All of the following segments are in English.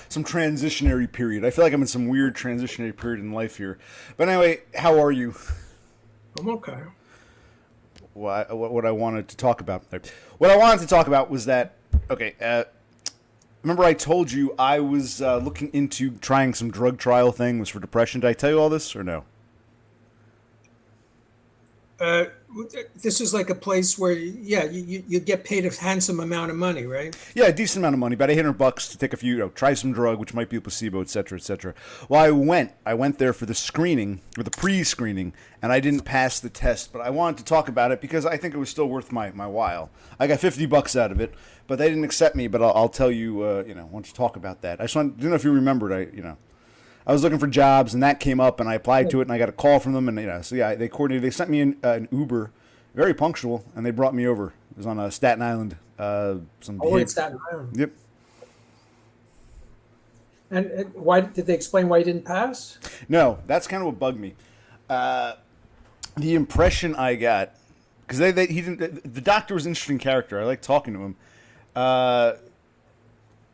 some transitionary period. I feel like I'm in some weird transitionary period in life here. But anyway, how are you? I'm okay. What I wanted to talk about. What I wanted to talk about was that, okay, remember I told you I was looking into trying some drug trial things for depression. Did I tell you all this or no? Uh, this is like a place where, yeah, you get paid a handsome amount of money, right? Yeah, a decent amount of money, about $800 to take a few, try some drug, which might be a placebo, etc., etc. Well, I went there for the screening, or the pre-screening, and I didn't pass the test, but I wanted to talk about it because I think it was still worth my while. I got $50 out of it, but they didn't accept me, but I'll tell you, once you talk about that. Didn't know if you remembered, I was looking for jobs, and that came up, and I applied to it, and I got a call from them, and so yeah, they coordinated. They sent me an Uber, very punctual, and they brought me over. It was on Staten Island. It's Staten Island. Yep. And why did they explain why you didn't pass? No, that's kind of what bugged me. The impression I got, because he didn't. The doctor was an interesting character. I like talking to him.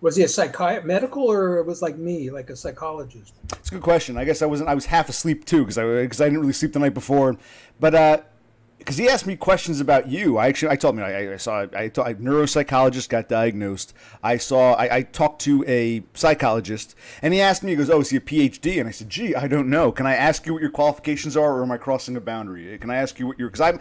Was he a medical, or it was like me, like a psychologist? It's a good question. I guess I wasn't. I was half asleep too because I didn't really sleep the night before, but because he asked me questions about you. I told him I saw a neuropsychologist got diagnosed. I talked to a psychologist, and he asked me. He goes, "Oh, is he a PhD?" And I said, "Gee, I don't know. Can I ask you what your qualifications are, or am I crossing a boundary? Can I ask you what your?" Because I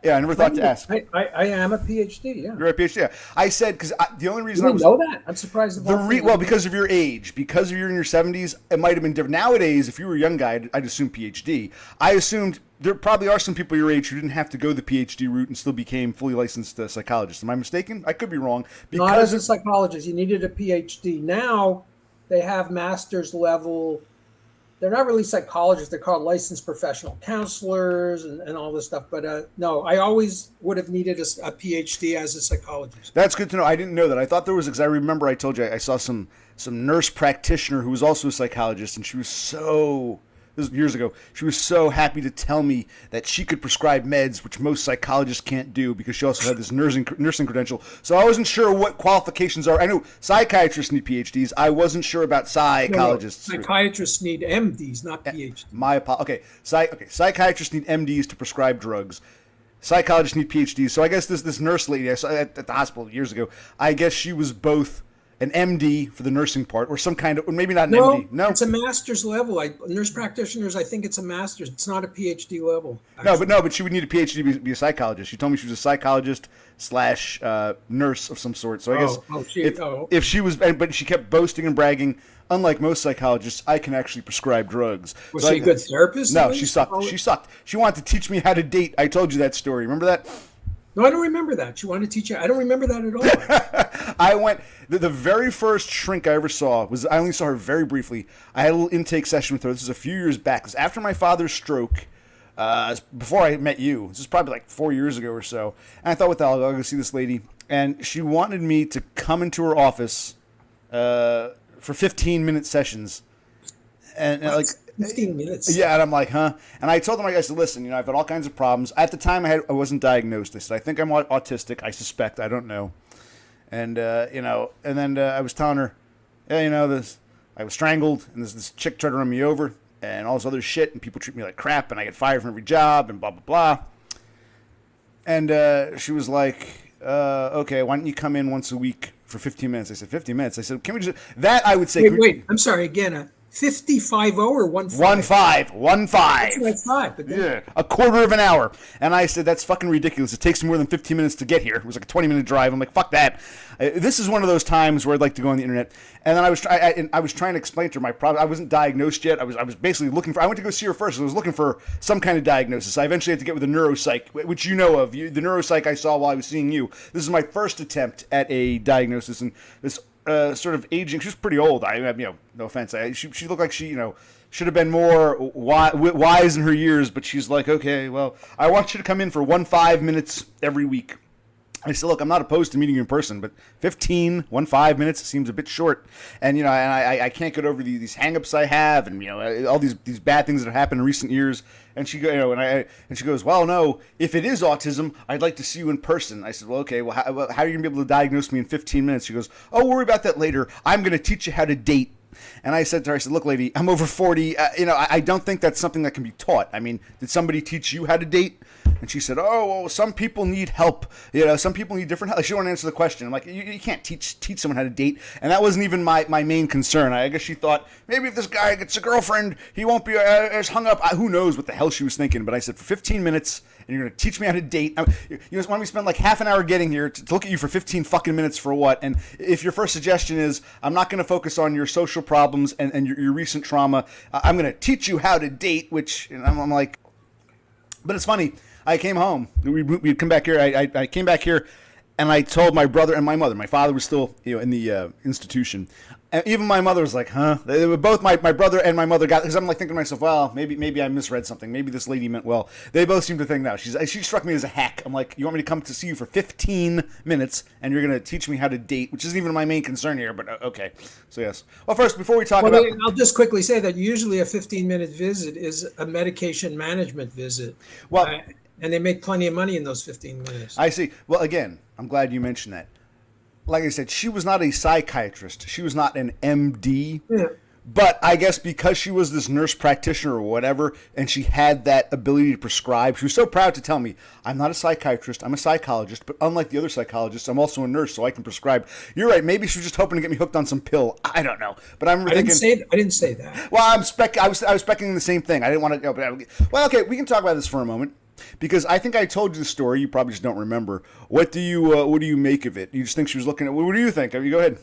never thought to ask. I am a PhD. Yeah, you're a PhD. Yeah, I said because the only reason you didn't know that. I'm surprised about well, because of your age, because you're in your 70s, it might have been different. Nowadays, if you were a young guy, I'd assume PhD. I assumed there probably are some people your age who didn't have to go the PhD route and still became fully licensed psychologists. Am I mistaken? I could be wrong. Not as a psychologist. You needed a PhD. Now they have master's level. They're not really psychologists. They're called licensed professional counselors and all this stuff. But no, I always would have needed a PhD as a psychologist. That's good to know. I didn't know that. I thought there was, because I remember I told you I saw some nurse practitioner who was also a psychologist, and she was so... This was years ago. She was so happy to tell me that she could prescribe meds, which most psychologists can't do, because she also had this nursing credential. So I wasn't sure what qualifications are. I know psychiatrists need PhDs. I wasn't sure about psychologists. No. Psychiatrists need MDs, not PhDs. Okay. Psychiatrists need MDs to prescribe drugs. Psychologists need PhDs. So I guess this nurse lady I saw at the hospital years ago, I guess she was both an MD for the nursing part, or some kind of, or maybe not an MD. No, it's a master's level. Nurse practitioners, I think it's a master's. It's not a PhD level. But she would need a PhD to be a psychologist. She told me she was a psychologist / nurse of some sort. So I guess if she was, but she kept boasting and bragging. Unlike most psychologists, I can actually prescribe drugs. Was she a good therapist? No, she sucked. She sucked. She wanted to teach me how to date. I told you that story. Remember that? No, I don't remember that. She wanted to teach you. I don't remember that at all. I went, the very first shrink I ever saw was, I only saw her very briefly. I had a little intake session with her. This was a few years back. This was after my father's stroke, before I met you. This was probably like 4 years ago or so. And I thought, what the hell, I'll go see this lady. And she wanted me to come into her office for 15-minute sessions. And like... 15 minutes. Yeah, and I'm like, huh? And I told them, I said, listen, I've had all kinds of problems. At the time, I wasn't diagnosed. I said, I think I'm autistic. I suspect. I don't know. And, and then I was telling her, yeah, I was strangled, and this chick tried to run me over, and all this other shit, and people treat me like crap, and I get fired from every job, and blah, blah, blah. And she was like, okay, why don't you come in once a week for 15 minutes? I said, 15 minutes? I said, can we just... That, I would say... Wait, I'm sorry, again, 55 or 1.5? 1.5. 1.5. That's like 5. But yeah, a quarter of an hour. And I said, that's fucking ridiculous. It takes more than 15 minutes to get here. It was like a 20-minute drive. I'm like, fuck that. This is one of those times where I'd like to go on the internet. And then I was trying to explain to her my problem. I wasn't diagnosed yet. I was basically looking for... I went to go see her first. I was looking for some kind of diagnosis. I eventually had to get with a neuropsych, which you know of. The neuropsych I saw while I was seeing you. This is my first attempt at a diagnosis. And this... sort of aging. She was pretty old. No offense. She looked like she, should have been more wise in her years. But she's like, okay, well, I want you to come in for 1.5 minutes every week. I said, look, I'm not opposed to meeting you in person, but 5 minutes seems a bit short. And, and I can't get over these hang-ups I have and, all these bad things that have happened in recent years. And she she goes, well, no, if it is autism, I'd like to see you in person. I said, well, okay, well, how are you going to be able to diagnose me in 15 minutes? She goes, oh, worry about that later. I'm going to teach you how to date. And I said to her, I said, look, lady, I'm over 40. I don't think that's something that can be taught. I mean, did somebody teach you how to date? And she said, oh, well, some people need help. Some people need different help. She didn't want to answer the question. I'm like, you can't teach someone how to date. And that wasn't even my main concern. I guess she thought, maybe if this guy gets a girlfriend, he won't be as hung up. Who knows what the hell she was thinking. But I said, for 15 minutes, and you're going to teach me how to date. You just want me to spend like half an hour getting here to look at you for 15 fucking minutes for what? And if your first suggestion is, I'm not going to focus on your social problems and your recent trauma, I'm going to teach you how to date, which I'm like, but it's funny. I came home. We'd come back here. I came back here, and I told my brother and my mother. My father was still, in the institution, and even my mother was like, "Huh?" They were both my brother and my mother got, because I'm like thinking to myself, well, maybe I misread something. Maybe this lady meant well. They both seem to think now. She struck me as a hack. I'm like, you want me to come to see you for 15 minutes, and you're going to teach me how to date, which isn't even my main concern here. But okay, so yes. Well, first, before we talk about, I'll just quickly say that usually a 15-minute visit is a medication management visit. Well. And they make plenty of money in those 15 minutes. I see. Well, again, I'm glad you mentioned that. Like I said, she was not a psychiatrist. She was not an MD. Yeah. But I guess because she was this nurse practitioner or whatever, and she had that ability to prescribe, she was so proud to tell me, I'm not a psychiatrist, I'm a psychologist, but unlike the other psychologists, I'm also a nurse, so I can prescribe. You're right, maybe she was just hoping to get me hooked on some pill. I don't know. But I didn't say that. Well, I was speculating the same thing. I didn't want to go. Well, okay, we can talk about this for a moment. Because I think I told you the story, you probably just don't remember. What do you make of it? You just think she was looking at? What do you think? I mean, go ahead.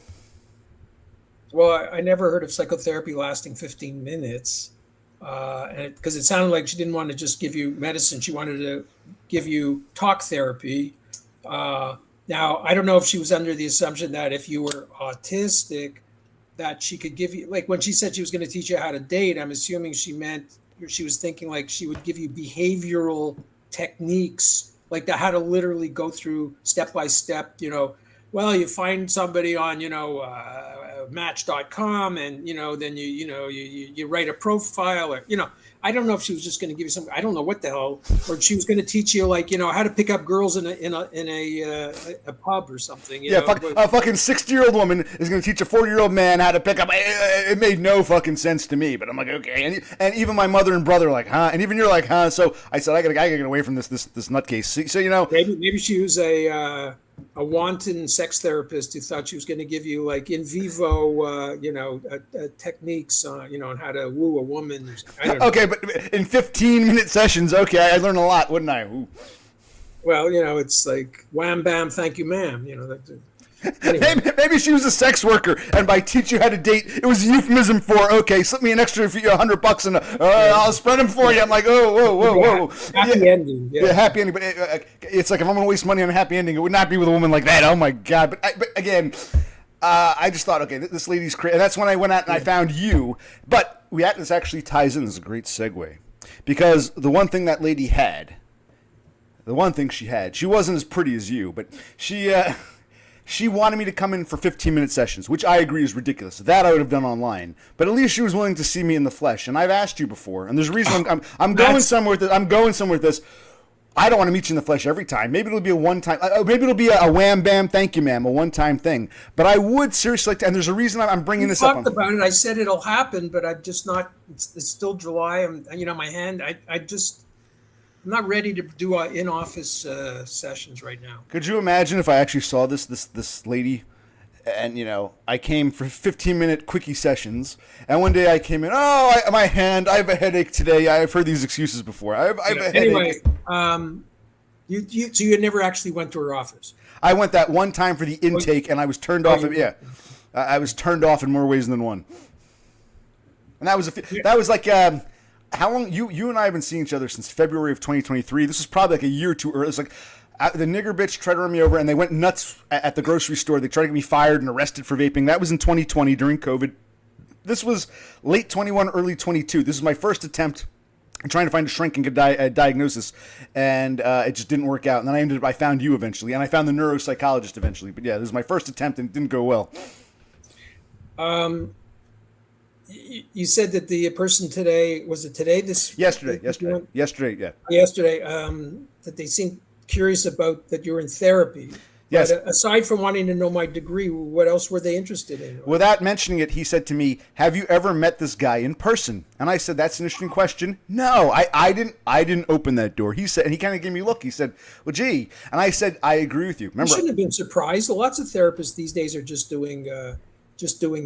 Well, I never heard of psychotherapy lasting 15 minutes, and because it sounded like she didn't want to just give you medicine; she wanted to give you talk therapy. Now, I don't know if she was under the assumption that if you were autistic, that she could give you, like when she said she was going to teach you how to date. I'm assuming she was thinking like she would give you behavioral techniques, like how to literally go through step by step. Well, you find somebody on Match.com, and then you write a profile, or I don't know if she was just going to give you some. I don't know what the hell, or she was going to teach you how to pick up girls in a pub or something. A fucking 60-year-old woman is going to teach a 40-year-old man how to pick up. It made no fucking sense to me, but I'm like, okay. And even my mother and brother are like, huh? And even you're like, huh? So I said, I gotta get away from this nutcase. So maybe she was a wanton sex therapist who thought she was going to give you like in vivo, techniques, on how to woo a woman. I don't know. Okay, but in 15-minute sessions, okay, I learned a lot, wouldn't I? Ooh. Well, it's like wham bam, thank you, ma'am. Anyway. Maybe she was a sex worker, and by teach you how to date, it was a euphemism for, okay, slip me an extra $100 and I'll spread them for you. I'm like, whoa. Happy ending. Yeah, happy ending. But it's like if I'm going to waste money on a happy ending, it would not be with a woman like that. Oh, my God. But again, I just thought, okay, this lady's crazy. And that's when I went out and I found you. But this actually ties in. This is a great segue. Because the one thing that lady had, she wasn't as pretty as you, but she wanted me to come in for 15-minute sessions, which I agree is ridiculous. That I would have done online, but at least she was willing to see me in the flesh. And I've asked you before, and there's a reason I'm going somewhere with this. I'm going somewhere with this. I don't want to meet you in the flesh every time. Maybe it'll be a one-time. Maybe it'll be a wham bam, thank you, ma'am, a one-time thing. But I would seriously like to. And there's a reason I'm bringing this up. We talked about it. I said it'll happen, but I'm just not. It's still July. I'm. My hand. I'm not ready to do in-office sessions right now. Could you imagine if I actually saw this lady, and I came for 15-minute quickie sessions, and one day I came in, my hand, I have a headache today. I've heard these excuses before. I have a headache. Anyway, so you never actually went to her office? I went that one time for the intake, and I was turned off. I was turned off in more ways than one. And that was like. How long you and I have been seeing each other since February of 2023? This is probably like a year or two early. It's like the nigger bitch tried to run me over, and they went nuts at the grocery store. They tried to get me fired and arrested for vaping. That was in 2020 during COVID. This was late 21, early 22. This is my first attempt trying to find a shrink and get a diagnosis, and it just didn't work out. And then I found you eventually, and I found the neuropsychologist eventually. But yeah, this is my first attempt, and it didn't go well. You said that the person today, was it today? Yesterday. That they seemed curious about that you're in therapy. Yes. But aside from wanting to know my degree, what else were they interested in? Without mentioning it, he said to me, "Have you ever met this guy in person?" And I said, "That's an interesting question." No, I didn't open that door. He said, and he kind of gave me a look. He said, "Well, gee," and I said, "I agree with you." Remember, You shouldn't have been surprised. Lots of therapists these days are just doing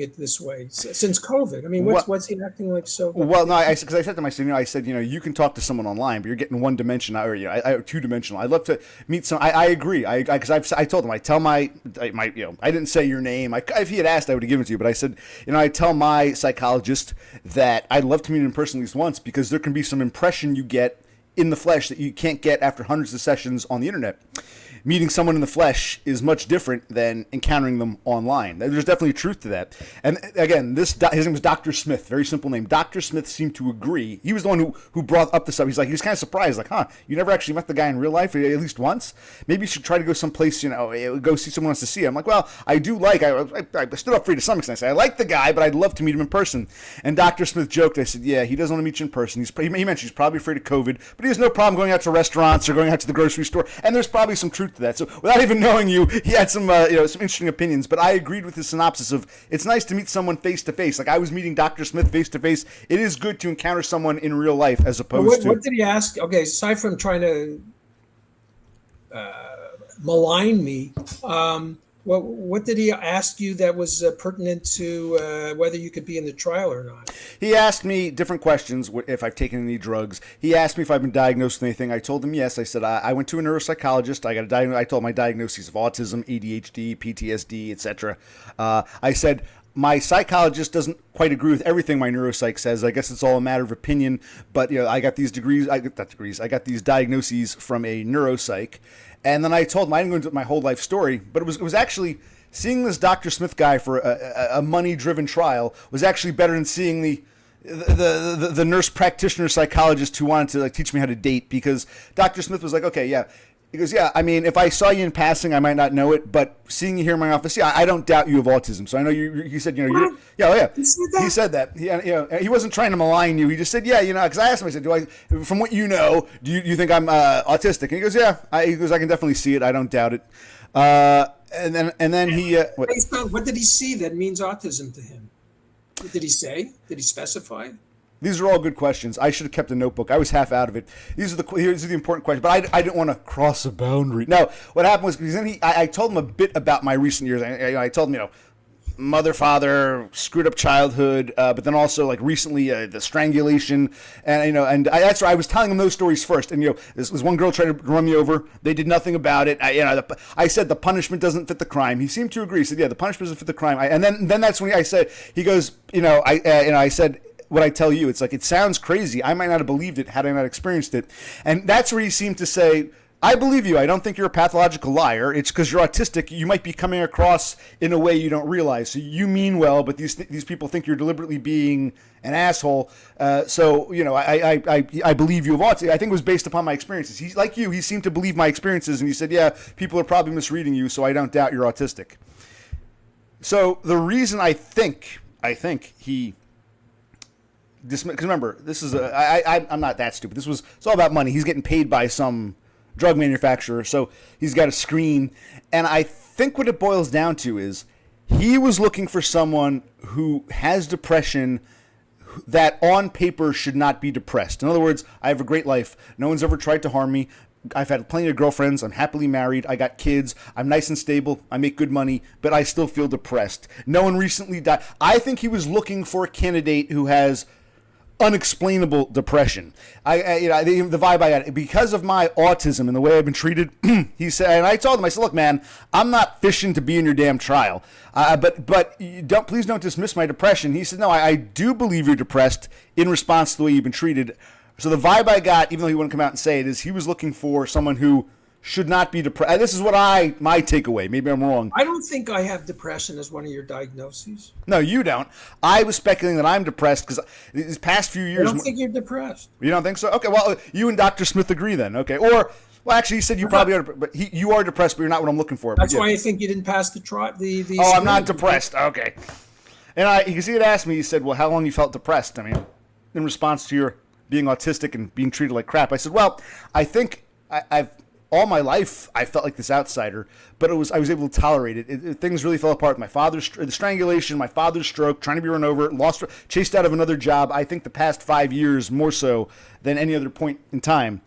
it this way since COVID. I mean, what's he acting like so? Well, no, because I said to myself, I said, you can talk to someone online, but you're getting one dimensional, or I two dimensional. I'd love to meet some. I agree. Because I told him, I tell my I didn't say your name. If he had asked, I would have given it to you. But I said, I tell my psychologist that I'd love to meet him in person at least once, because there can be some impression you get in the flesh that you can't get after hundreds of sessions on the internet. Meeting someone in the flesh is much different than encountering them online. There's definitely truth to that. And again, his name was Dr. Smith, very simple name. Dr. Smith seemed to agree. He was the one who brought up this up. He was kind of surprised, like, you never actually met the guy in real life, at least once? Maybe you should try to go someplace, go see someone else to see. I'm like, well, I do like, I stood up for you to some extent. I said, I like the guy, but I'd love to meet him in person. And Dr. Smith joked, I said, yeah, he doesn't want to meet you in person. He mentioned he's probably afraid of COVID, but he has no problem going out to restaurants or going out to the grocery store. And there's probably some truth to that. So without even knowing you, he had some some interesting opinions. But I agreed with his synopsis of, it's nice to meet someone face to face. Like, I was meeting Dr. Smith face to face. It is good to encounter someone in real life as opposed to. What did he ask? Okay, aside from trying to malign me, what did he ask you that was pertinent to whether you could be in the trial or not? He asked me different questions, if I've taken any drugs. He asked me if I've been diagnosed with anything. I told him yes. I said I went to a neuropsychologist. I told my diagnoses of autism, ADHD, PTSD, etc. I said, my psychologist doesn't quite agree with everything my neuropsych says. I guess it's all a matter of opinion. But I got these degrees. I got these diagnoses from a neuropsych. And then I told him, I didn't go into my whole life story, but it was actually seeing this Dr. Smith guy for a money-driven trial was actually better than seeing the nurse practitioner psychologist who wanted to teach me how to date, because Dr. Smith was like, okay, yeah. He goes, yeah, I mean, if I saw you in passing, I might not know it, but seeing you here in my office, yeah, I don't doubt you have autism. So I know he said, you're, yeah. He said that. He wasn't trying to malign you. He just said, yeah, because I asked him, I said, from what you know, do you think I'm autistic? And he goes, yeah. I can definitely see it. I don't doubt it. And then he. What did he see that means autism to him? What did he say? Did he specify? These are all good questions. I should have kept a notebook. I was half out of it. Here's the important question, but I didn't want to cross a boundary. No, what happened was, because then I told him a bit about my recent years. I told him, mother, father, screwed up childhood, but then also recently the strangulation, and that's why I was telling him those stories first. And this was one girl tried to run me over. They did nothing about it. I said the punishment doesn't fit the crime. He seemed to agree. He said, yeah, the punishment doesn't fit the crime. And then that's when I said, he goes, I said, what I tell you, it's like, it sounds crazy. I might not have believed it had I not experienced it. And that's where he seemed to say, I believe you. I don't think you're a pathological liar. It's because you're autistic. You might be coming across in a way you don't realize. So you mean well, but these people think you're deliberately being an asshole. I believe you have autism. I think it was based upon my experiences. He's like you. He seemed to believe my experiences, and he said, yeah, people are probably misreading you, so I don't doubt you're autistic. So the reason I think he... Because remember, this is I'm not that stupid. It's all about money. He's getting paid by some drug manufacturer, so he's got a screen. And I think what it boils down to is he was looking for someone who has depression that on paper should not be depressed. In other words, I have a great life. No one's ever tried to harm me. I've had plenty of girlfriends. I'm happily married. I got kids. I'm nice and stable. I make good money, but I still feel depressed. No one recently died. I think he was looking for a candidate who has unexplainable depression. The vibe I got, because of my autism and the way I've been treated, he said, and I told him, I said, look, man, I'm not fishing to be in your damn trial, but please don't dismiss my depression. He said, no, I do believe you're depressed in response to the way you've been treated. So the vibe I got, even though he wouldn't come out and say it, is he was looking for someone who should not be depressed. This is what my takeaway. Maybe I'm wrong. I don't think I have depression as one of your diagnoses. No, you don't. I was speculating that I'm depressed because these past few years. I don't think you're depressed. You don't think so? Okay, well, you and Dr. Smith agree then. Okay, or well, actually, he said you probably are, but you are depressed, but you're not what I'm looking for. That's why I think you didn't pass the trial. Oh, I'm not depressed. Okay, and because he had asked me, he said, "Well, how long you felt depressed?" I mean, in response to your being autistic and being treated like crap, I said, "Well, I think I've." All my life, I felt like this outsider, but I was able to tolerate it. Things really fell apart. My father's the strangulation, my father's stroke, trying to be run over, chased out of another job. I think the past 5 years more so than any other point in time.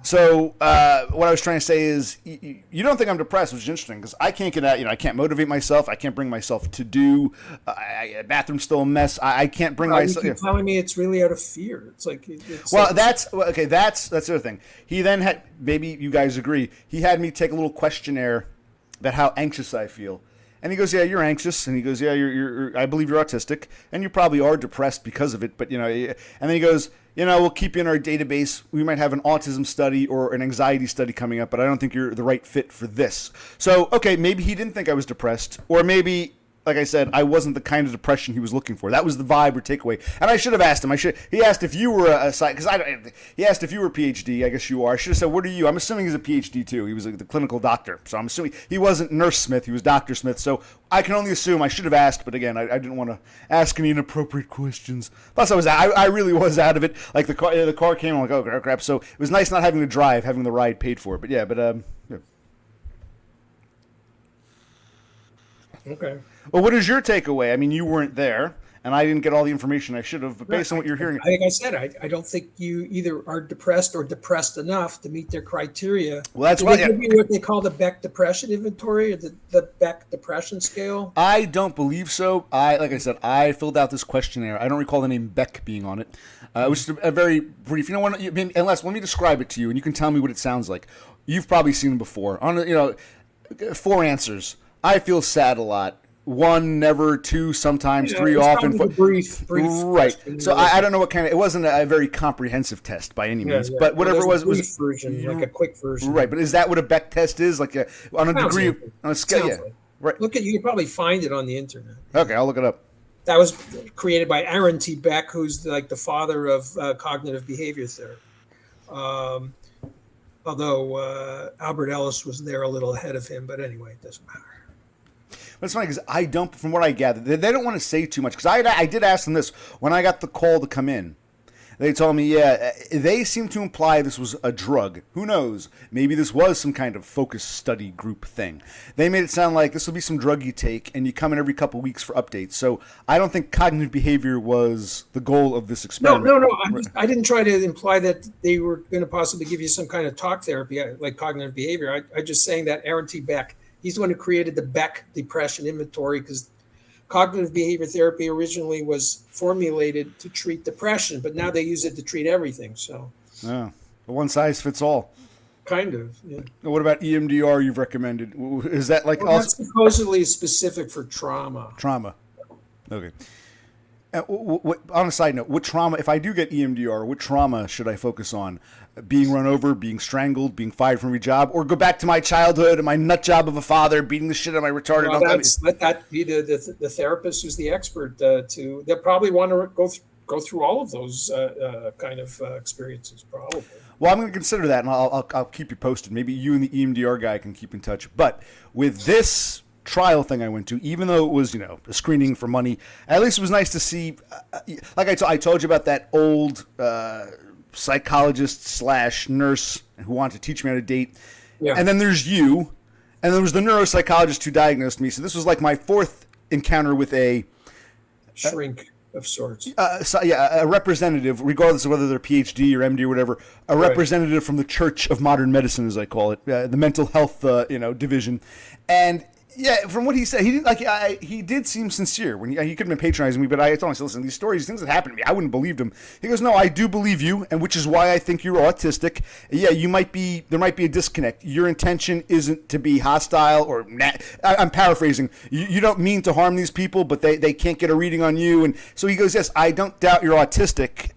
So what I was trying to say is, you don't think I'm depressed, which is interesting because I can't get out. I can't motivate myself. I can't bring myself to do. Bathroom's still a mess. I can't bring myself. You're telling me it's really out of fear. It's like that's okay. That's the other thing. He then had, maybe you guys agree. He had me take a little questionnaire about how anxious I feel. And he goes, yeah, you're anxious. And he goes, yeah, you're I believe you're autistic, and you probably are depressed because of it. But and then he goes, we'll keep you in our database. We might have an autism study or an anxiety study coming up, but I don't think you're the right fit for this. So, okay, maybe he didn't think I was depressed, or maybe, like I said, I wasn't the kind of depression he was looking for. That was the vibe or takeaway. And I should have asked him. He asked if you were he asked if you were a PhD. I guess you are. I should have said, what are you? I'm assuming he's a PhD too. He was the clinical doctor. So I'm assuming he wasn't Nurse Smith. He was Dr. Smith. So I can only assume. I should have asked, but again, I didn't want to ask any inappropriate questions. Plus, I really was out of it. Like the car came. I'm like, oh crap. So it was nice not having to drive, having the ride paid for. But yeah. Okay. Well, what is your takeaway? I mean, you weren't there, and I didn't get all the information I should have, but based on what you're hearing. Like I said, I don't think you either are depressed or depressed enough to meet their criteria. Well, that's why. They give you what they call the Beck Depression Inventory, or the Beck Depression Scale? I don't believe so. Like I said, I filled out this questionnaire. I don't recall the name Beck being on it. It was just a very brief. Let me describe it to you, and you can tell me what it sounds like. You've probably seen them before. 4 answers. I feel sad a lot. 1, never. 2, sometimes. 3, often. Brief. Right. So I don't know what kind of. It wasn't a very comprehensive test by any means, but whatever it was, a brief version, like a quick version. Right. But is that what a Beck test is? Like on a degree, on a scale? Yeah. Right. You can probably find it on the internet. Okay, I'll look it up. That was created by Aaron T. Beck, who's like the father of cognitive behavior therapy. Although Albert Ellis was there a little ahead of him, but anyway, it doesn't matter. But it's funny because from what I gather, they don't want to say too much. Because I did ask them this when I got the call to come in. They told me, they seem to imply this was a drug. Who knows? Maybe this was some kind of focus study group thing. They made it sound like this will be some drug you take, and you come in every couple of weeks for updates. So I don't think cognitive behavior was the goal of this experiment. No. I didn't try to imply that they were going to possibly give you some kind of talk therapy, like cognitive behavior. I'm just saying that Aaron T. Beck, he's the one who created the Beck Depression Inventory, because cognitive behavior therapy originally was formulated to treat depression, but now they use it to treat everything. So, one size fits all. Kind of. Yeah. What about EMDR you've recommended? Is that like that's supposedly specific for trauma? Trauma. Okay. On a side note, what trauma, if I do get EMDR, what trauma should I focus on? Being run over, being strangled, being fired from your job, or go back to my childhood and my nut job of a father, beating the shit out of my retarded uncle? Let that be the therapist who's the expert. They'll probably want to go through all of those kind of experiences, probably. Well, I'm going to consider that, and I'll keep you posted. Maybe you and the EMDR guy can keep in touch. But with this trial thing I went to, even though it was, a screening for money, at least it was nice to see, like I told you about that old psychologist / nurse who wanted to teach me how to date. Yeah. And then there's you, and there was the neuropsychologist who diagnosed me. So this was like my 4th encounter with a shrink of sorts. A representative, regardless of whether they're PhD or MD or whatever, a representative from the Church of Modern Medicine, as I call it, the mental health, division. And yeah, from what he said, he didn't he did seem sincere when he could have been patronizing me, but I told him, I said, listen, these stories, things that happened to me, I wouldn't have believed him. He goes, no, I do believe you, and which is why I think you're autistic. Yeah, there might be a disconnect. Your intention isn't to be hostile or I'm paraphrasing. You don't mean to harm these people, but they can't get a reading on you. And so he goes, yes, I don't doubt you're autistic.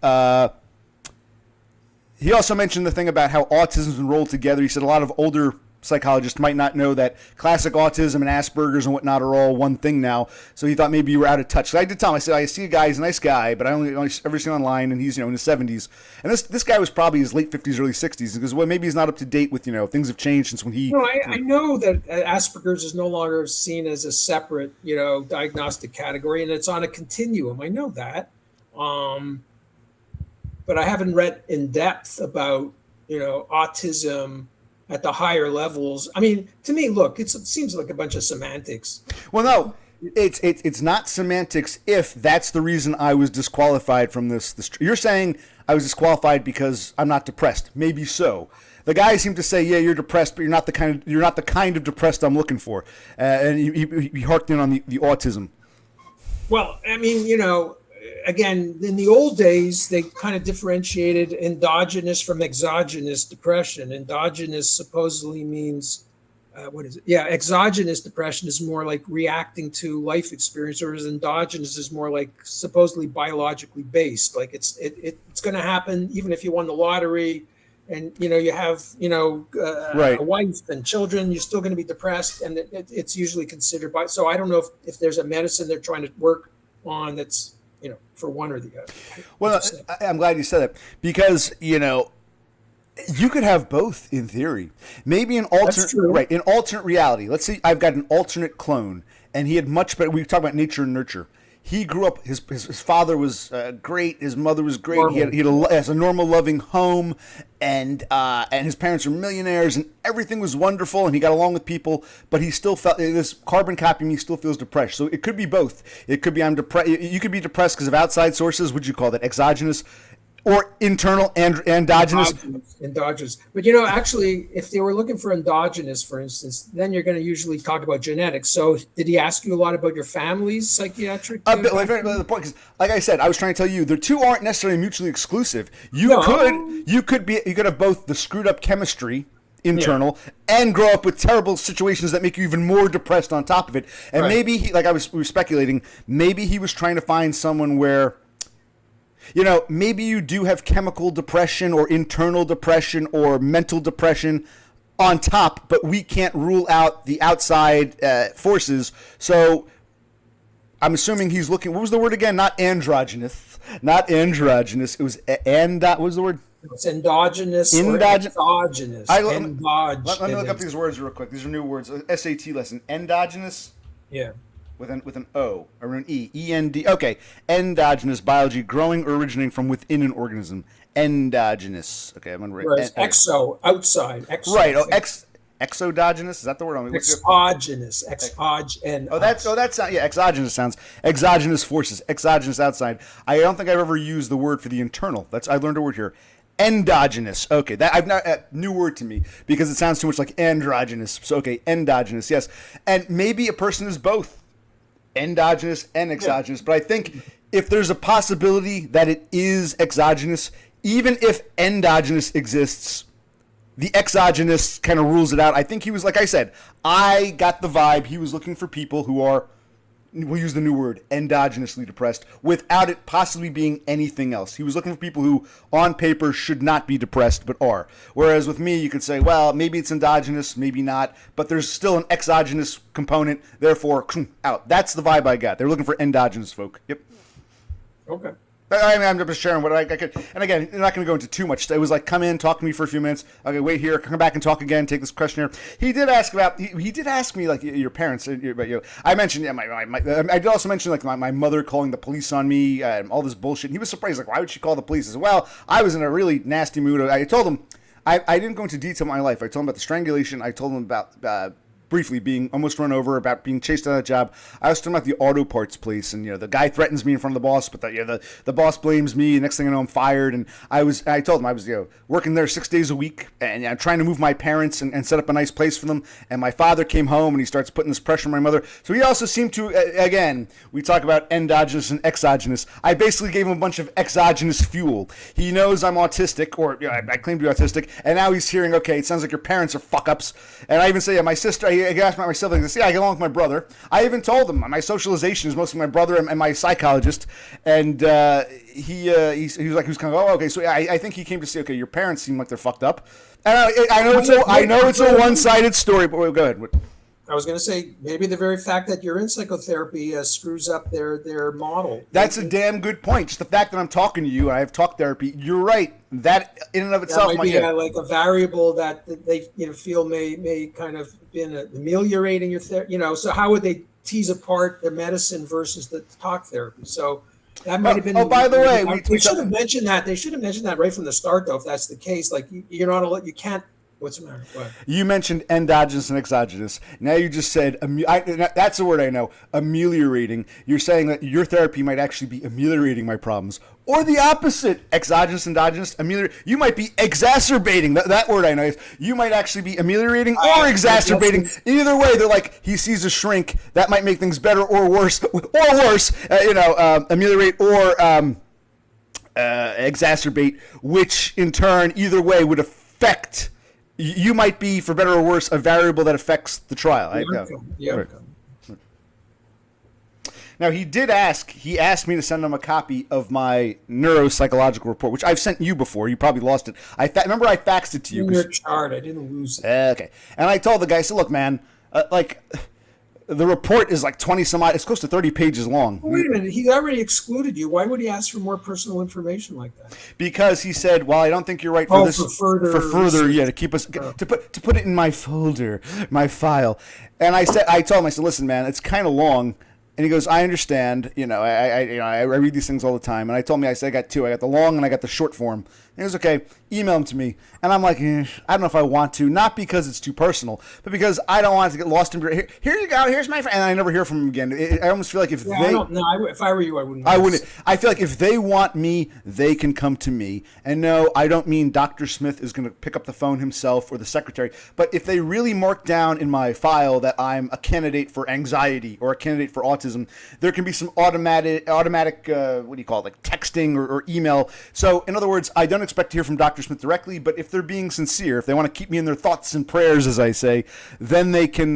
He also mentioned the thing about how autism's been rolled together. He said a lot of older psychologists might not know that classic autism and Asperger's and whatnot are all one thing now. So he thought maybe you were out of touch. So I did tell him, I said, I see a guy, he's a nice guy, but I only ever seen him online, and he's, in his 70s. And this guy was probably his late 50s, early 60s. Because, well, maybe he's not up to date with, things have changed since when he... No, I know that Asperger's is no longer seen as a separate, diagnostic category, and it's on a continuum. I know that. But I haven't read in depth about, autism at the higher levels. I mean, to me, look, it seems like a bunch of semantics. Well, no, it's not semantics if that's the reason I was disqualified from this. You're saying I was disqualified because I'm not depressed. Maybe so. The guy seemed to say, yeah, you're depressed, but you're not the kind of depressed I'm looking for. And he harked in on the autism. Well, I mean, again, in the old days, they kind of differentiated endogenous from exogenous depression. Endogenous supposedly means, what is it? Yeah, exogenous depression is more like reacting to life experience, whereas endogenous is more like supposedly biologically based. Like it's going to happen even if you won the lottery and, you have, right. a wife and children, you're still going to be depressed. And it's usually considered by, so I don't know if there's a medicine they're trying to work on that's, for one or the other. Well, I'm glad you said that because, you could have both in theory. Maybe an alternate reality. Let's say I've got an alternate clone and he had much better. We talk about nature and nurture. He grew up, his father was great. His mother was great. Normal. He had a normal, loving home, and his parents were millionaires, and everything was wonderful, and he got along with people, but he still felt, this carbon copy of me still feels depressed. So it could be both. It could be I'm depressed. You could be depressed because of outside sources. Would you call that exogenous? Or internal and endogenous? Endogenous. But, actually, if they were looking for endogenous, for instance, then you're going to usually talk about genetics. So did he ask you a lot about your family's psychiatric? The point, because, like I said, I was trying to tell you, the two aren't necessarily mutually exclusive. You could have both the screwed up chemistry, internal, and grow up with terrible situations that make you even more depressed on top of it. And maybe, we were speculating, maybe he was trying to find someone where... maybe you do have chemical depression or internal depression or mental depression on top, but we can't rule out the outside forces. So I'm assuming he's looking, what was the word again? Not androgynous. It was, what was the word? It's endogenous or exogenous. Let me look up these words real quick. These are new words. SAT lesson. Endogenous. Yeah. With an O or an E. E-N-D. Okay. Endogenous biology, growing or originating from within an organism. Endogenous. Okay, I'm going to write. Whereas exo, outside. Exo, right. Oh, exogenous. Is that the word? Exogenous. Exogenous sounds. Exogenous forces. Exogenous outside. I don't think I've ever used the word for the internal. I learned a word here. Endogenous. Okay, that I've not new word to me because it sounds too much like androgynous. So okay, endogenous. Yes, and maybe a person is both. Endogenous and exogenous, but I think if there's a possibility that it is exogenous, even if endogenous exists, the exogenous kind of rules it out. I think he was, like I said, I got the vibe he was looking for people who are, we'll use the new word, endogenously depressed, without it possibly being anything else. He was looking for people who, on paper, should not be depressed, but are. Whereas with me, you could say, well, maybe it's endogenous, maybe not, but there's still an exogenous component, therefore, out. That's the vibe I got. They're looking for endogenous folk. Yep. Okay. I'm just sharing what I could. And again, I'm not going to go into too much. It was like, come in, talk to me for a few minutes. Okay, wait here, come back and talk again, take this questionnaire. He did ask me, like, your parents. I mentioned, I did also mention, like, my mother calling the police on me, all this bullshit. And he was surprised, like, why would she call the police? I said, well, I was in a really nasty mood. I told him, I didn't go into detail of my life. I told him about the strangulation. I told him about... briefly being almost run over, about being chased out of the job. I was talking about the auto parts place, and the guy threatens me in front of the boss, but the boss blames me. And next thing I know, I'm fired. And I told him I was working there 6 days a week, and I'm trying to move my parents and set up a nice place for them. And my father came home, and he starts putting this pressure on my mother. So he also seemed to, again, we talk about endogenous and exogenous. I basically gave him a bunch of exogenous fuel. He knows I'm autistic, or I claim to be autistic, and now he's hearing, okay, it sounds like your parents are fuck ups. And I even say, my sister. asked my siblings. I said, I get along with my brother. I even told them my socialization is mostly my brother and my psychologist. And he was like, he was kind of, oh, okay. So I think he came to say, okay, your parents seem like they're fucked up. And I know it's a one-sided story, but go ahead. I was going to say, maybe the very fact that you're in psychotherapy screws up their model. That's a damn good point. Just the fact that I'm talking to you, I have talk therapy. You're right. That in and of itself might be like a variable that they feel may kind of been ameliorating your therapy. So how would they tease apart the medicine versus the talk therapy? So that might have been. Oh, by the way, we should have mentioned that. They should have mentioned that right from the start, though. If that's the case, like you're not, you can't. What's the matter? What? You mentioned endogenous and exogenous. Now you just said, that's the word I know, ameliorating. You're saying that your therapy might actually be ameliorating my problems. Or the opposite, exogenous, endogenous, you might be exacerbating. That word I know. You might actually be ameliorating or exacerbating. Either way, they're like, he sees a shrink. That might make things better or worse. Ameliorate or exacerbate, which in turn, either way, would affect... You might be, for better or worse, a variable that affects the trial. Yeah. Now, he asked me to send him a copy of my neuropsychological report, which I've sent you before. You probably lost it. Remember I faxed it to you. In your chart, I didn't lose it. Okay. And I told the guy, I said, look, man, the report is like 20 some odd, it's close to 30 pages long. Well, wait a minute, he already excluded you. Why would he ask for more personal information like that? Because he said, well, I don't think you're right for this. For further, to keep us, to put it in my folder, my file. And I told him, I said, listen, man, it's kind of long. And he goes, I understand. I read these things all the time. And I told him, I said, I got two. I got the long and I got the short form. And he goes, okay, email them to me. And I'm like, I don't know if I want to. Not because it's too personal, but because I don't want it to get lost in. Here you go. Here's my friend. And I never hear from him again. I almost feel like if if I were you, I wouldn't. I wouldn't. I feel like if they want me, they can come to me. And no, I don't mean Dr. Smith is going to pick up the phone himself or the secretary. But if they really mark down in my file that I'm a candidate for anxiety or a candidate for autism, there can be some automatic what do you call it, like texting or email. So in other words, I don't expect to hear from Dr. Smith directly, but if they're being sincere, if they want to keep me in their thoughts and prayers, as I say, then they can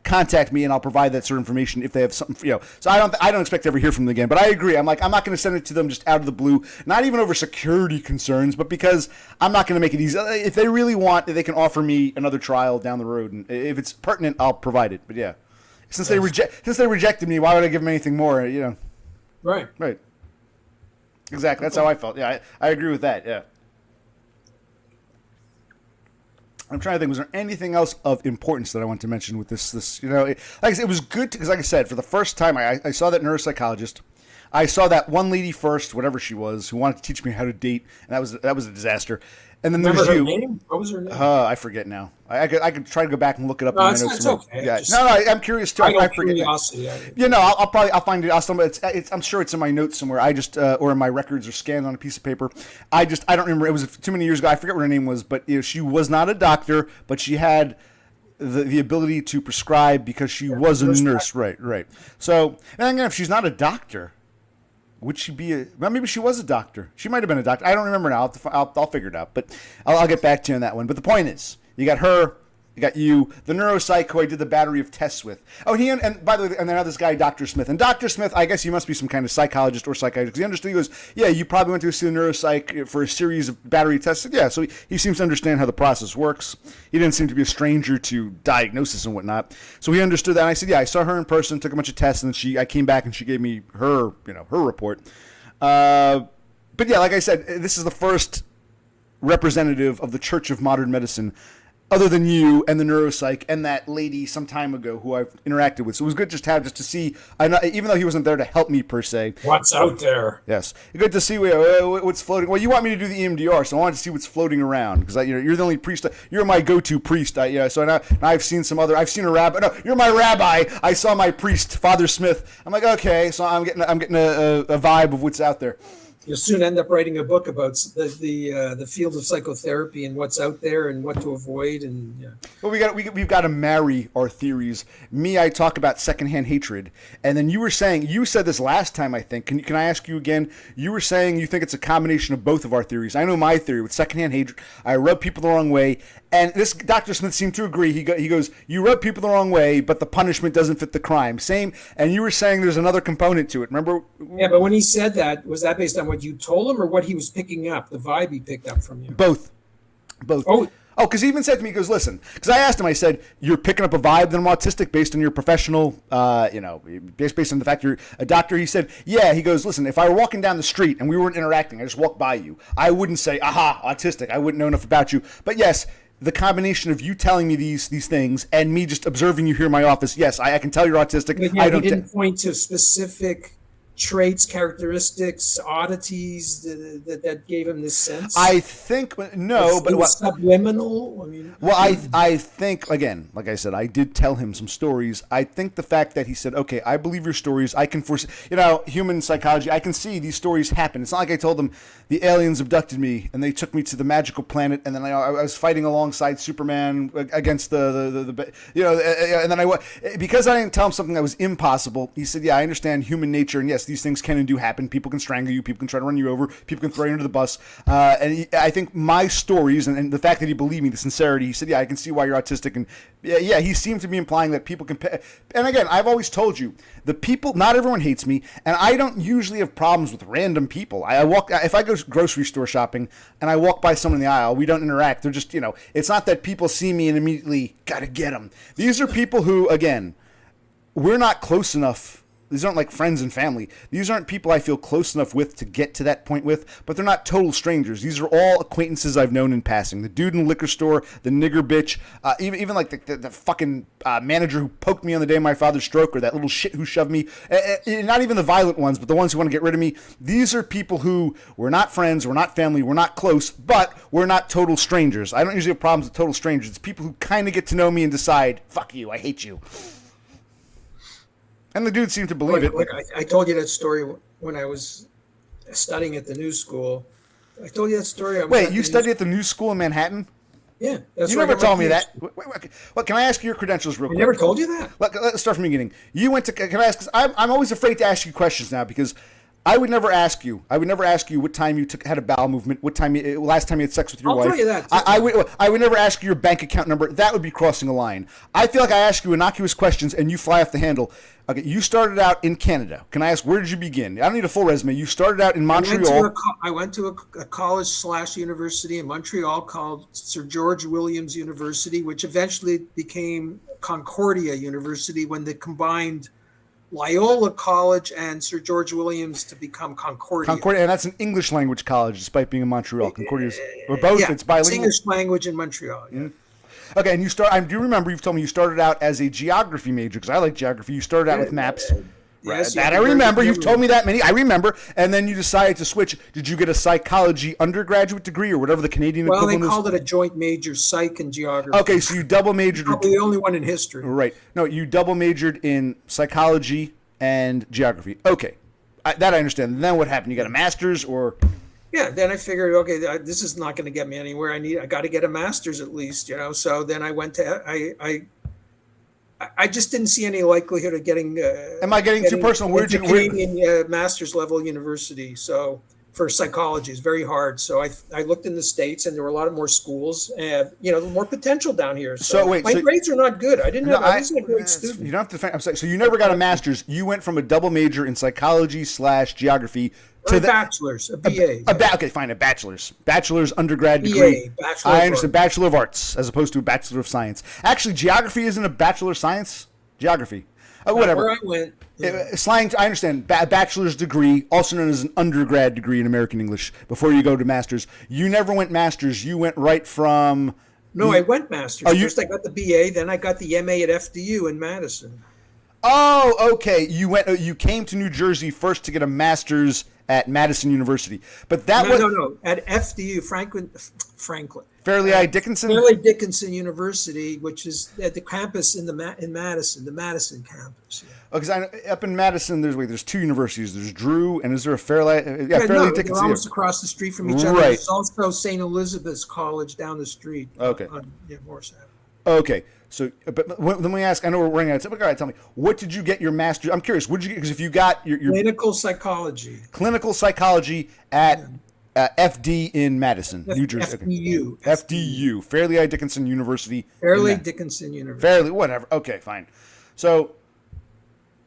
contact me and I'll provide that sort of information if they have something, So I don't expect to ever hear from them again. But I agree. I'm not going to send it to them just out of the blue, not even over security concerns, but because I'm not going to make it easy. If they really want, they can offer me another trial down the road, and if it's pertinent, I'll provide it. But yeah, since they rejected me, why would I give them anything more? Right. Exactly. That's how I felt. Yeah, I agree with that. Yeah. I'm trying to think. Was there anything else of importance that I want to mention with this? Like I said, it was good because, like I said, for the first time, I saw that neuropsychologist. I saw that one lady first, whatever she was, who wanted to teach me how to date, and that was a disaster. And then there's you. Name? What was her name? I forget now. I could try to go back and look it up. No, in my notes. It's okay. Yeah. I'm curious too. I forget. Curiosity. I'll find it. I'm sure it's in my notes somewhere. I just or in my records or scanned on a piece of paper. I don't remember. It was too many years ago. I forget what her name was, but she was not a doctor, but she had the ability to prescribe because she was a nurse. Right. So, and again, if she's not a doctor, would she be well, maybe she was a doctor. She might have been a doctor. I don't remember now. I'll figure it out. But I'll get back to you on that one. But the point is, you got her, you got you, the neuropsych who I did the battery of tests with. Oh, and by the way, and then this guy, Dr. Smith. And Dr. Smith, I guess he must be some kind of psychologist or psychiatrist. Because he understood, he goes, yeah, you probably went to see the neuropsych for a series of battery tests. Yeah, so he seems to understand how the process works. He didn't seem to be a stranger to diagnosis and whatnot. So he understood that. And I said, yeah, I saw her in person, took a bunch of tests, and then I came back and she gave me her report. But yeah, like I said, this is the first representative of the Church of Modern Medicine, other than you and the neuropsych and that lady some time ago who I've interacted with. So it was good just to see, even though he wasn't there to help me per se. What's out there? Yes. Good to see what's floating. Well, you want me to do the EMDR, so I wanted to see what's floating around because you're the only priest. You're my go-to priest. So now I've seen some other. I've seen a rabbi. No, you're my rabbi. I saw my priest, Father Smith. I'm like, okay, so I'm getting a vibe of what's out there. You'll soon end up writing a book about the field of psychotherapy and what's out there and what to avoid. And yeah. Well, we've got to marry our theories. Me, I talk about secondhand hatred, and then you said this last time, I think. Can I ask you again? You were saying you think it's a combination of both of our theories. I know my theory with secondhand hatred. I rub people the wrong way, and this Dr. Smith seemed to agree. He goes, you rub people the wrong way, but the punishment doesn't fit the crime. Same. And you were saying there's another component to it. Remember? Yeah, but when he said that, was that based on what you told him or what he was picking up, the vibe he picked up from you? Both. Oh, because he even said to me, he goes, listen, because I asked him, I said, you're picking up a vibe that I'm autistic based on your professional, based on the fact you're a doctor. He said, yeah. He goes, listen, if I were walking down the street and we weren't interacting, I just walked by you, I wouldn't say, aha, autistic. I wouldn't know enough about you. But yes, the combination of you telling me these things and me just observing you here in my office, yes, I can tell you're autistic. But yeah, he didn't point to specific traits, characteristics, oddities that gave him this sense? I think no, but what subliminal? I mean, well, I think again, like I said, I did tell him some stories. I think the fact that he said, "Okay, I believe your stories. I can foresee, human psychology. I can see these stories happen." It's not like I told them the aliens abducted me and they took me to the magical planet, and then I was fighting alongside Superman against the and then because I didn't tell him something that was impossible. He said, "Yeah, I understand human nature, and yes, these things can and do happen. People can strangle you. People can try to run you over. People can throw you under the bus." I think my stories and the fact that he believed me, the sincerity, he said, "Yeah, I can see why you're autistic." And yeah, he seemed to be implying that people can. And again, I've always told you, not everyone hates me, and I don't usually have problems with random people. If I go grocery store shopping and I walk by someone in the aisle, we don't interact. They're just, it's not that people see me and immediately gotta get them. These are people who, again, we're not close enough. These aren't like friends and family. These aren't people I feel close enough with to get to that point with, but they're not total strangers. These are all acquaintances I've known in passing. The dude in the liquor store, the nigger bitch, even like the fucking manager who poked me on the day of my father's stroke, or that little shit who shoved me. Not even the violent ones, but the ones who want to get rid of me. These are people who we're not friends, we're not family, we're not close, but we're not total strangers. I don't usually have problems with total strangers. It's people who kind of get to know me and decide, fuck you, I hate you. And the dude seemed to believe it. I told you that story when I was studying at the New School. I told you that story. Wait, you studied at the New School in Manhattan? Yeah. You never told me that. Well, can I ask you your credentials real quick? I never told you that. Let's start from the beginning. You went to, can I ask, because I'm always afraid to ask you questions now, because I would never ask you what time you had a bowel movement, last time you had sex with your wife. I'll tell you that. I would never ask you your bank account number. That would be crossing a line. I feel like I ask you innocuous questions and you fly off the handle. Okay, you started out in Canada. Can I ask, where did you begin? I don't need a full resume. You started out in Montreal. I went to a college/university in Montreal called Sir George Williams University, which eventually became Concordia University when they combined Loyola College and Sir George Williams to become Concordia. Concordia, and that's an English language college, despite being in Montreal. Concordia's, or both, it's bilingual. It's English language in Montreal. Yeah. Mm-hmm. Okay, and I do remember you've told me you started out as a geography major, because I like geography. You started out with maps. Yes, that I remember. You've told me that many. I remember. And then you decided to switch. Did you get a psychology undergraduate degree or whatever the Canadian equivalent is? Well, they called it a joint major, psych and geography. Okay, so you double majored. Probably the only one in history. Right. No, you double majored in psychology and geography. Okay, that I understand. And then what happened? You got a master's or? Yeah, then I figured, okay, this is not going to get me anywhere. I got to get a master's at least, So then I went to I just didn't see any likelihood of getting. Am I getting too personal? Where'd you Canadian master's level university? So for psychology, it's very hard. So I looked in the States, and there were a lot of more schools, and more potential down here. So wait, my grades are not good. I wasn't a great student. You don't have to. I'm sorry. So you never got a master's. You went from a double major in psychology/geography. To bachelor's, a BA. Okay, fine, a bachelor's undergrad degree. Bachelor I understand, Bachelor of Arts, as opposed to a Bachelor of Science. Actually, geography isn't a Bachelor of Science. Geography. Whatever. Where I went. Yeah. Slang, I understand. Bachelor's degree, also known as an undergrad degree in American English, before you go to master's. You never went master's. You went right from... No, I went master's. First I got the BA, then I got the MA at FDU in Madison. Oh, okay. You came to New Jersey first to get a master's at Madison University, but that No, was no, no. At FDU, Franklin, Fairleigh I. Dickinson. Fairleigh Dickinson University, which is at the campus in Madison, the Madison campus. Yeah. Because up in Madison, there's two universities. There's Drew, and is there a Fairleigh? Yeah, Fairleigh no, Dickinson. they're almost across the street from each other. Right. There's also St. Elizabeth's College down the street. Okay. On Morris Avenue. Okay. So, but let me ask. I know we're running out of time. But go ahead, tell me, what did you get your master's? I'm curious. What did you get? Because if you got your clinical psychology at FD in Madison, New Jersey. FDU. Okay. FDU, Fairleigh I. Dickinson University. Fairleigh Dickinson University. Fairleigh, whatever. Okay, fine. So,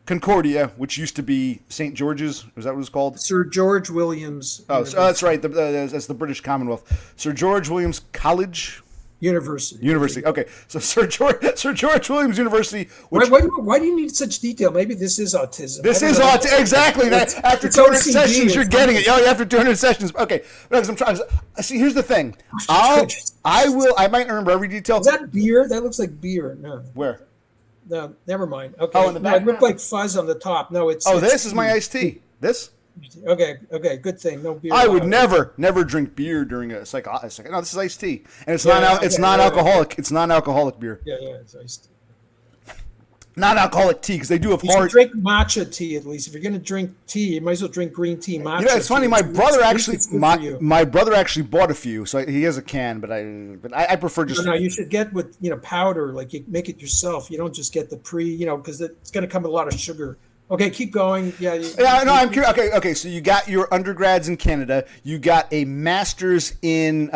Concordia, which used to be St. George's, was that what it was called? Sir George Williams. Oh, so, that's right. That's the British Commonwealth. Sir George Williams College. University. Okay, so Sir George Williams University. Which, why do you need such detail? Maybe this is autism. This is autism. Exactly. After 200 sessions, you're getting it. Oh, after 200 sessions. Okay, because I'm trying. See, here's the thing. I might remember every detail. Is that beer? That looks like beer. No. Where? No, never mind. Okay. Oh, in the back. It looked like fuzz on the top. No, it's. Oh, this is my iced tea. This. Okay, good thing. No beer. I would never drink beer during a psych. No, this is iced tea, and it's non-alcoholic. It's non-alcoholic beer. Yeah, it's iced tea. Non-alcoholic tea because they do have you hard. Should drink matcha tea at least. If you're going to drink tea, you might as well drink green tea. Matcha. You know, it's funny. My brother actually bought a few, so he has a can, but I prefer just. No, you should get with powder. Like you make it yourself. You don't just get the because it's going to come with a lot of sugar. Okay, keep going. I'm curious. Okay. So you got your undergrads in Canada. You got a master's in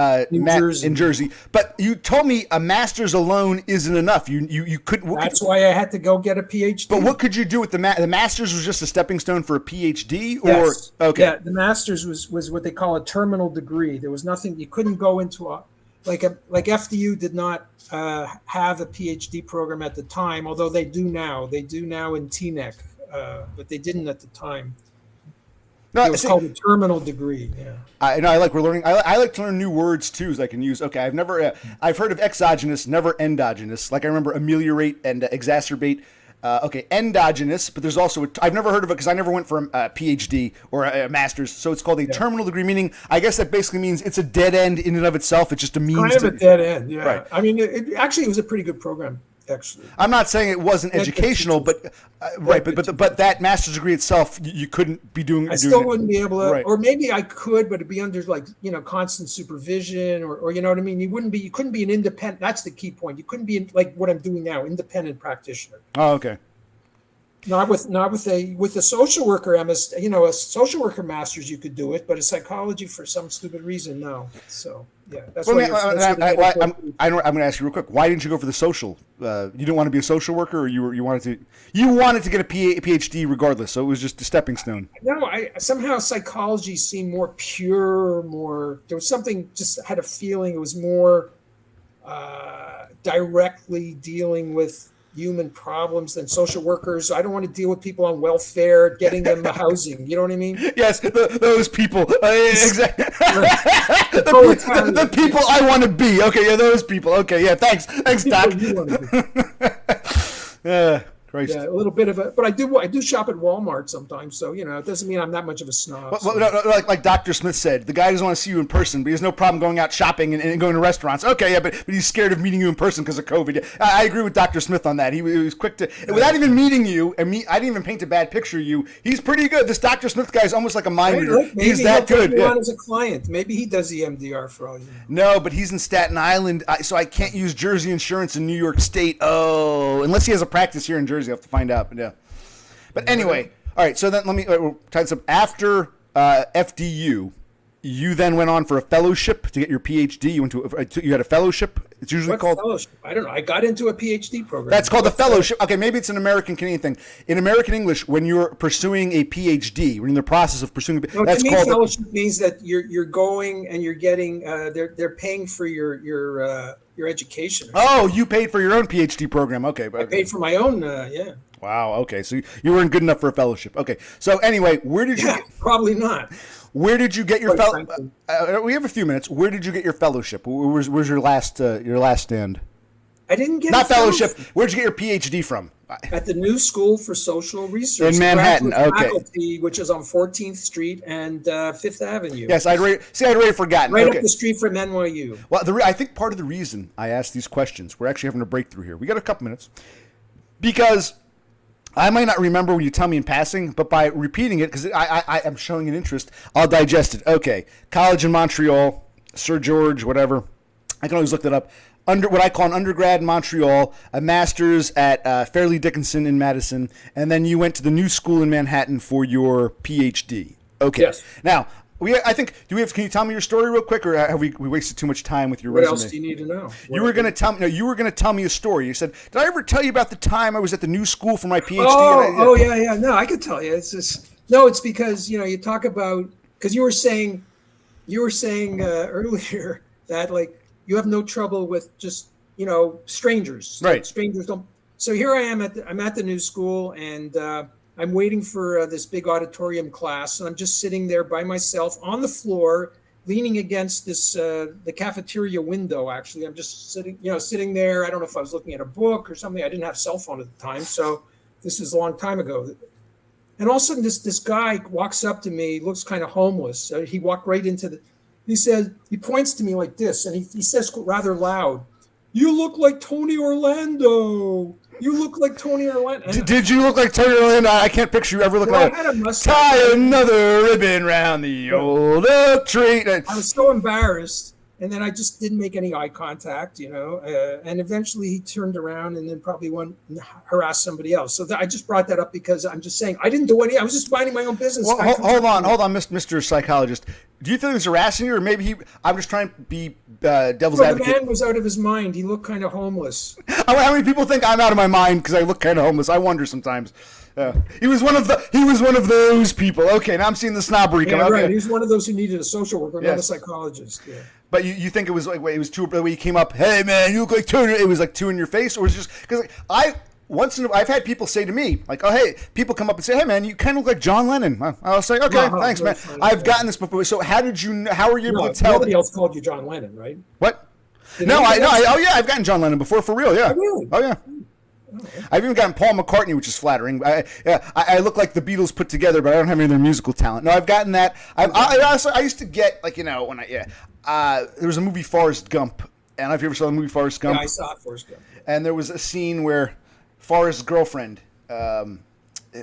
Jersey. But you told me a master's alone isn't enough. You couldn't. That's why I had to go get a PhD. But what could you do with the master's? Was just a stepping stone for a PhD, or yes. Okay? Yeah, the master's was what they call a terminal degree. There was nothing you couldn't go into like FDU did not have a PhD program at the time, although they do now. They do now in TNEC. But they didn't at the time. No, it was called a terminal degree. Yeah. I know. We're learning. I like to learn new words too, so I can use. Okay, I've heard of exogenous, never endogenous. Like I remember ameliorate and exacerbate. Endogenous, but there's also I've never heard of it because I never went for a PhD or a master's. So it's called a terminal degree, meaning I guess that basically means it's a dead end in and of itself. It's just a means. Kind of a dead end. Yeah. Right. I mean, it was a pretty good program. Actually, I'm not saying it wasn't educational, but but that master's degree itself, you couldn't be doing. I still wouldn't be able to, right. Or maybe I could, but it'd be under constant supervision, or you know what I mean. You couldn't be an independent. That's the key point. You couldn't be like what I'm doing now, independent practitioner. Oh, okay. Not with a social worker a social worker master's you could do it, but a psychology for some stupid reason no. So yeah, that's I'm going to ask you real quick. Why didn't you go for the social? You didn't want to be a social worker, or you wanted to get a PhD regardless. So it was just a stepping stone. No, somehow psychology seemed more pure, there was something. Just had a feeling it was more directly dealing with human problems than social workers. I don't want to deal with people on welfare, getting them the housing. You know what I mean? Yes, those people. Exactly. The people I want to be. Okay, yeah, those people. Okay, yeah, thanks, Doc. Christ. Yeah, a little bit of but I do shop at Walmart sometimes, so it doesn't mean I'm that much of a snob. Like Dr. Smith said, the guy doesn't want to see you in person, but he has no problem going out shopping and going to restaurants. Okay, yeah, but he's scared of meeting you in person because of COVID. Yeah, I agree with Dr. Smith on that. He was quick to, without even meeting you, I didn't even paint a bad picture of you. He's pretty good. This Dr. Smith guy is almost like a mind reader. He's that good. Maybe on as a client. Maybe he does the MDR for all you know. No, but he's in Staten Island, so I can't use Jersey insurance in New York State. Oh, unless he has a practice here in Jersey, I have to find out. But yeah. But anyway, all right. So then let me tie this up. After FDU, you then went on for a fellowship to get your PhD. You had a fellowship. It's usually called fellowship. I don't know. I got into a PhD program. That's called the fellowship. Okay, maybe it's an American Canadian thing. In American English, when you're pursuing a PhD, when you're in the process of pursuing, that's called fellowship. Means that you're going and you're getting they're paying for your education. Oh, you paid for your own PhD program. Okay, I paid for my own. Yeah. Wow. Okay, so you weren't good enough for a fellowship. Okay, so anyway, where did you? Probably not. Where did you get your fellowship? We have a few minutes. Where did you get your fellowship? Where's your last stand? I didn't get not fellowship. Where'd you get your PhD from? at the New School for Social Research In Manhattan, Graduate okay. Faculty, which is on 14th Street and Fifth Avenue. Yes, I'd already forgotten. Right Okay. up the street from NYU. Well, I think part of the reason I asked these questions, we're actually having a breakthrough here. We got a couple minutes because I might not remember when you tell me in passing, but by repeating it, because I am showing an interest, I'll digest it. Okay, college in Montreal, Sir George, whatever. I can always look that up. What I call an undergrad in Montreal, a master's at Fairleigh Dickinson in Madison, and then you went to the New School in Manhattan for your PhD. Okay. Yes. Now, can you tell me your story real quick, or have we wasted too much time with your What resume? else do you need to know? You were going to tell me a story. You said, "Did I ever tell you about the time I was at the New School for my PhD?" Yeah. No, I could tell you. It's just no. It's because you talk about because you were saying earlier that like you have no trouble with just strangers. Right. Like, strangers don't. So here I am I'm at the New School and I'm waiting for this big auditorium class, and I'm just sitting there by myself on the floor, leaning against this the cafeteria window. Actually, I'm just sitting there. I don't know if I was looking at a book or something. I didn't have a cell phone at the time, so this is a long time ago. And all of a sudden, this guy walks up to me, looks kind of homeless. He walked right into the. He points to me like this, and he says rather loud, "You look like Tony Orlando. You look like Tony Orlando." Did you look like Tony Orlando? I can't picture you ever looking like. I had a mustache. Tie another ribbon round the old oak tree. I was so embarrassed, and then I just didn't make any eye contact, and eventually he turned around and then probably went and harassed somebody else. So I just brought that up because I'm just saying I didn't do any. I was just minding my own business. Well, hold on, Mr. Psychologist. Do you think he was harassing you, or maybe I'm just trying to be devil's advocate? The man was out of his mind. He looked kind of homeless. How many people think I'm out of my mind because I look kind of homeless? I wonder sometimes. He was one of those people. Okay, now I'm seeing the snobbery come out. Right. He was one of those who needed a social worker, not a psychologist. Yeah. But you think it was like it was too the way he came up? Hey man, you look like Turner. It was like two in your face, or was it just because I've had people say to me like, oh hey, people come up and say, hey man, you kind of look like John Lennon. I'll say, okay, thanks man. I've gotten this before. So how were you able to tell? Nobody else called you John Lennon, right? What? I've gotten John Lennon before for real. Yeah. Oh, really? Oh yeah. I've even gotten Paul McCartney, which is flattering. I look like the Beatles put together, but I don't have any of their musical talent. No, I've gotten that. I used to get like when there was a movie Forrest Gump, and I don't know if you ever saw the movie Forrest Gump. Yeah, I saw Forrest Gump. And there was a scene where Forrest's girlfriend, her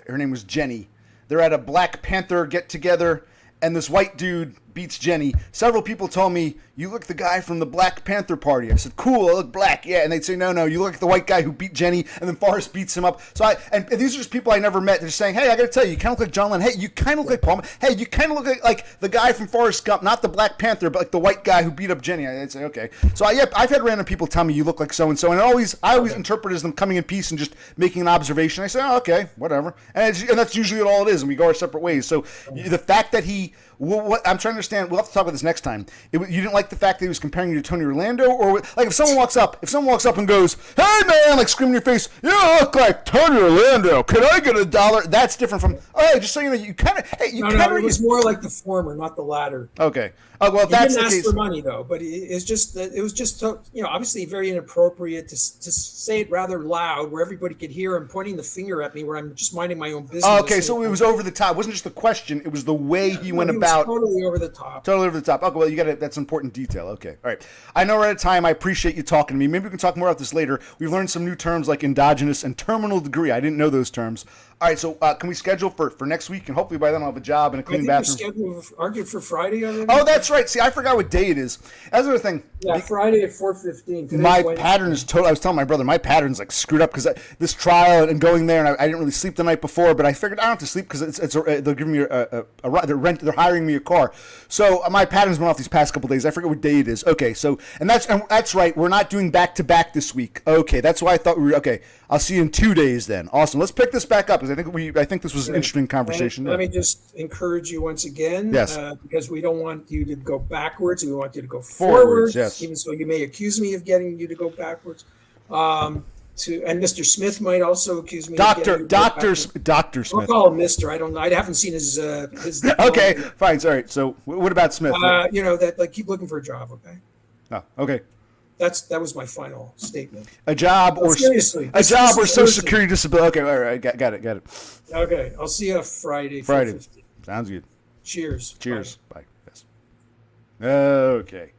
name was Jenny, they're at a Black Panther get together, and this white dude beats Jenny. Several people told me, you look the guy from the Black Panther Party. I said, cool, I look black. Yeah, and they'd say, no, you look like the white guy who beat Jenny, and then Forrest beats him up. So and these are just people I never met. They're saying, hey, I got to tell you, you kind of look like John Lennon. Hey, you kind of look like Paul. Hey, you kind of look like the guy from Forrest Gump, not the Black Panther, but like the white guy who beat up Jenny. I'd say, okay. So I've had random people tell me you look like so-and-so, and I always interpret it as them coming in peace and just making an observation. I say, oh, okay, whatever. And that's usually all it is, and we go our separate ways. So the fact that what I'm trying to understand, we'll have to talk about this next time. You didn't like the fact that he was comparing you to Tony Orlando, or like if someone walks up and goes, "Hey man," like screaming in your face, "You look like Tony Orlando. Can I get $1?" That's different from, oh, just saying that you kind of, hey, you kind of. It was more like the former, not the latter. Okay. Oh well, that's the case. He didn't ask for money though, but it was just obviously very inappropriate to say it rather loud where everybody could hear him pointing the finger at me where I'm just minding my own business. Oh, okay, so it was over the top. It wasn't just the question; it was the way he went about. Totally over the top. Totally over the top. Okay, well, that's important detail. Okay, all right. I know we're out of time. I appreciate you talking to me. Maybe we can talk more about this later. We've learned some new terms like endogenous and terminal degree. I didn't know those terms. All right, so can we schedule for next week? And hopefully by then I'll have a job and a clean bathroom. We're argued for Friday already? Oh, that's right. See, I forgot what day it is. That's another thing. Yeah, Friday at 4:15. My pattern is total. I was telling my brother, my pattern's like screwed up because this trial and going there, and I didn't really sleep the night before. But I figured I don't have to sleep because they're giving me they're hiring me a car. So my pattern's been off these past couple days. I forget what day it is. Okay, so and that's right. We're not doing back to back this week. Okay, that's why I thought we were. Okay, I'll see you in 2 days then. Awesome. Let's pick this back up because I think this was an interesting conversation. Let me just encourage you once again. Yes. Because we don't want you to go backwards. We want you to go forwards. Yes. Even so, you may accuse me of getting you to go backwards. And Mr. Smith might also accuse me. Doctor Smith. I'll call him Mr. I don't know. I haven't seen his. Okay, fine. All right. So what about Smith? That keep looking for a job. Okay. Oh, okay. that was my final statement. A job or seriously, a job or Social seriously. Security disability. Okay, all right, got it. Okay, I'll see you Friday. Friday. 4:50. Sounds good. Cheers. Cheers. Bye. Yes. Okay.